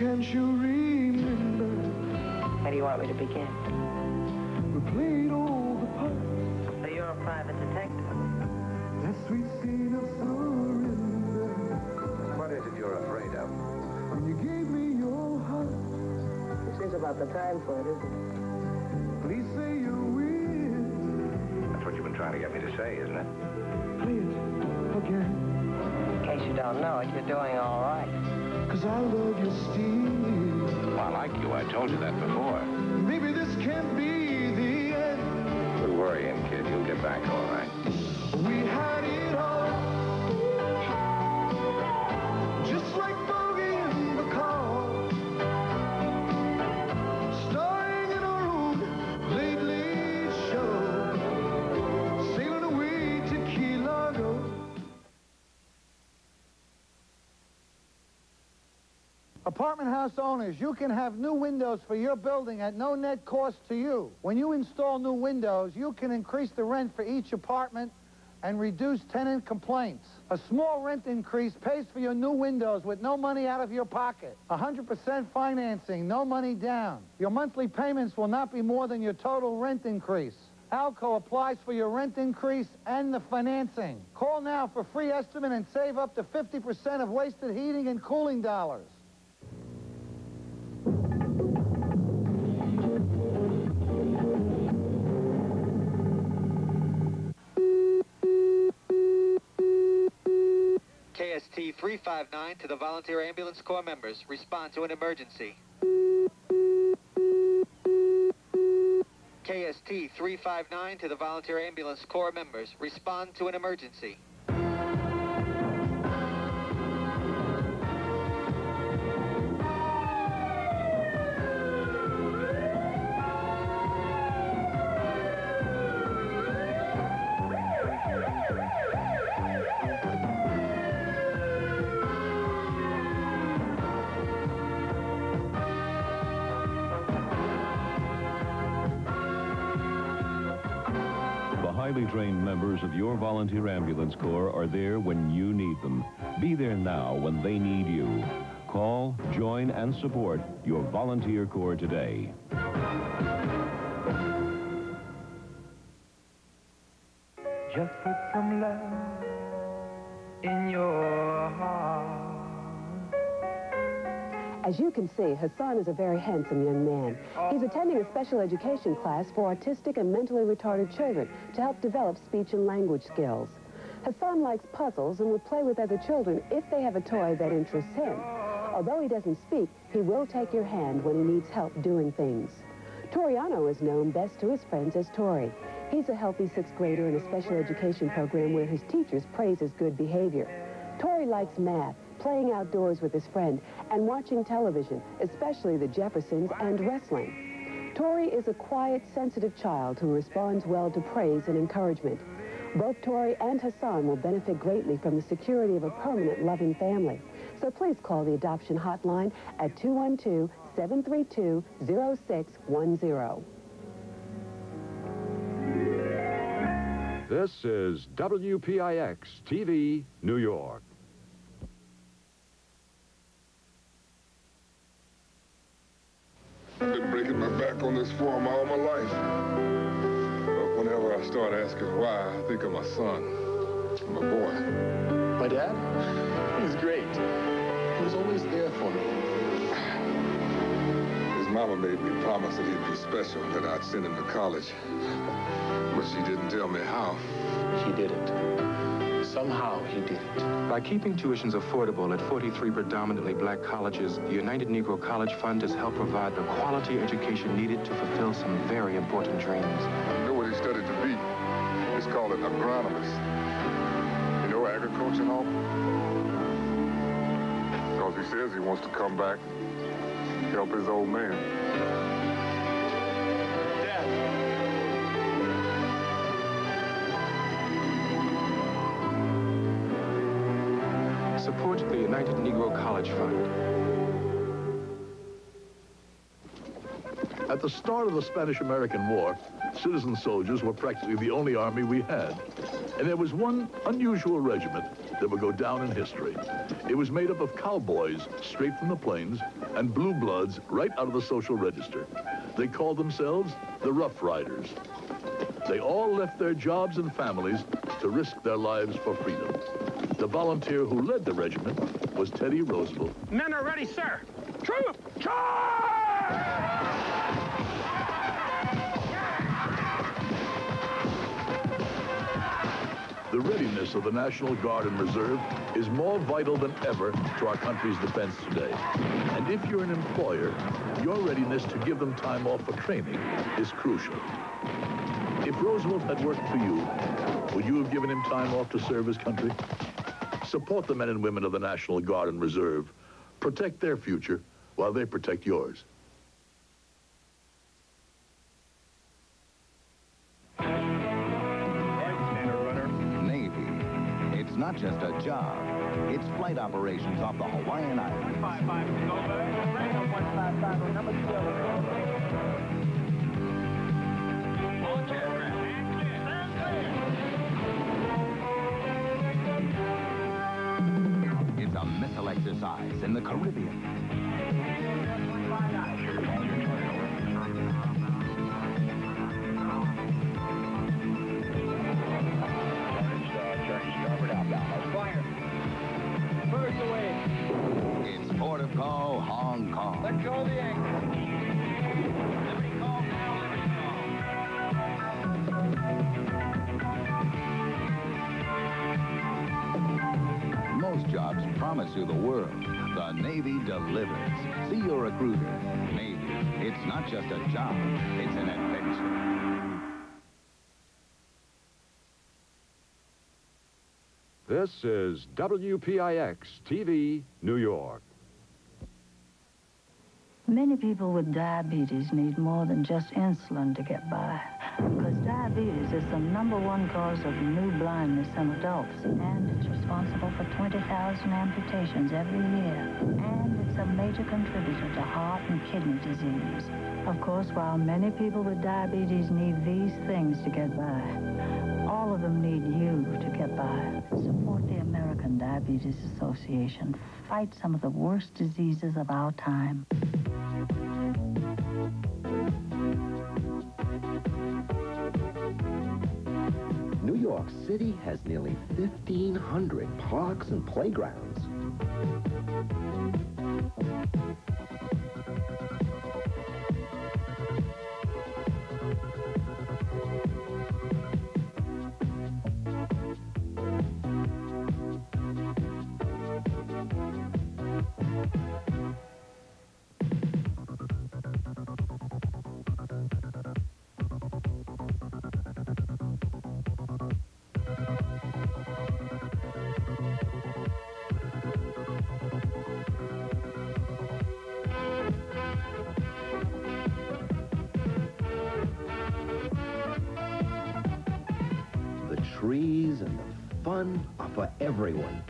can't you remember? Where do you want me to begin? We played all the parts. So you're a private detective? That sweet scene of surrender. What is it you're afraid of? When you gave me your heart. This is about the time for it, isn't it? Please say you will. That's what you've been trying to get me to say, isn't it? Play it again. In case you don't know it, you're doing all right. 'Cause I love you still. Well, I like you. I told you that before. Maybe this can't be the end. Quit worrying, kid. You'll get back all right. We had it all. Just like Bogey and Bacall. Starring in our own late, late show. Sailing away to Key Largo. Apartment house owners, you can have new windows for your building at no net cost to you. When you install new windows, you can increase the rent for each apartment and reduce tenant complaints. A small rent increase pays for your new windows with no money out of your pocket. 100% financing, no money down. Your monthly payments will not be more than your total rent increase. Aalco applies for your rent increase and the financing. Call now for free estimate and save up to 50% of wasted heating and cooling dollars. KST 359 to the Volunteer Ambulance Corps members. Respond to an emergency. KST 359 to the Volunteer Ambulance Corps members. Respond to an emergency. Highly trained members of your volunteer ambulance corps are there when you need them. Be there now when they need you. Call, join, and support your volunteer corps today. Just put some love in your heart. As you can see, Hassan is a very handsome young man. He's attending a special education class for autistic and mentally retarded children to help develop speech and language skills. Hassan likes puzzles and would play with other children if they have a toy that interests him. Although he doesn't speak, he will take your hand when he needs help doing things. Toriano is known best to his friends as Tori. He's a healthy sixth grader in a special education program where his teachers praise his good behavior. Tori likes math, playing outdoors with his friend, and watching television, especially The Jeffersons and wrestling. Tori is a quiet, sensitive child who responds well to praise and encouragement. Both Tori and Hassan will benefit greatly from the security of a permanent, loving family. So please call the adoption hotline at 212-732-0610. This is WPIX TV, New York. I've been breaking my back on this farm all my life. But whenever I start asking why, I think of my son, my boy. My dad? He's great. He was always there for me. His mama made me promise that he'd be special, that I'd send him to college. But she didn't tell me how. He did it. Somehow he did it. By keeping tuitions affordable at 43 predominantly black colleges, the United Negro College Fund has helped provide the quality education needed to fulfill some very important dreams. You know what he studied to be? He's called an agronomist. You know, agriculture and all? Because he says he wants to come back and help his old man. Support the United Negro College Fund. At the start of the Spanish-American War, citizen soldiers were practically the only army we had. And there was one unusual regiment that would go down in history. It was made up of cowboys straight from the plains and blue bloods right out of the social register. They called themselves the Rough Riders. They all left their jobs and families to risk their lives for freedom. The volunteer who led the regiment was Teddy Roosevelt. Men are ready, sir. Troop, charge! The readiness of the National Guard and Reserve is more vital than ever to our country's defense today. And if you're an employer, your readiness to give them time off for training is crucial. If Roosevelt had worked for you, would you have given him time off to serve his country? Support the men and women of the National Guard and Reserve. Protect their future while they protect yours. Navy. It's not just a job. It's flight operations off the Hawaiian Islands. 155, go back. 155, number 2. It's a missile exercise in the Caribbean. It's Port of Call, Hong Kong. Let go of the anchor. Liberty call, now Liberty call. Most jobs promise you the world. The Navy delivers. See your recruiter. Navy. It's not just a job. It's an adventure. This is WPIX TV, New York. Many people with diabetes need more than just insulin to get by, because diabetes is the #1 cause of new blindness in adults, and it's responsible for 20,000 amputations every year, and it's a major contributor to heart and kidney disease. Of course, while many people with diabetes need these things to get by, all of them need you to get by. Support the American Diabetes Association. Fight some of the worst diseases of our time. New York City has nearly 1,500 parks and playgrounds. The trees and the fun are for everyone.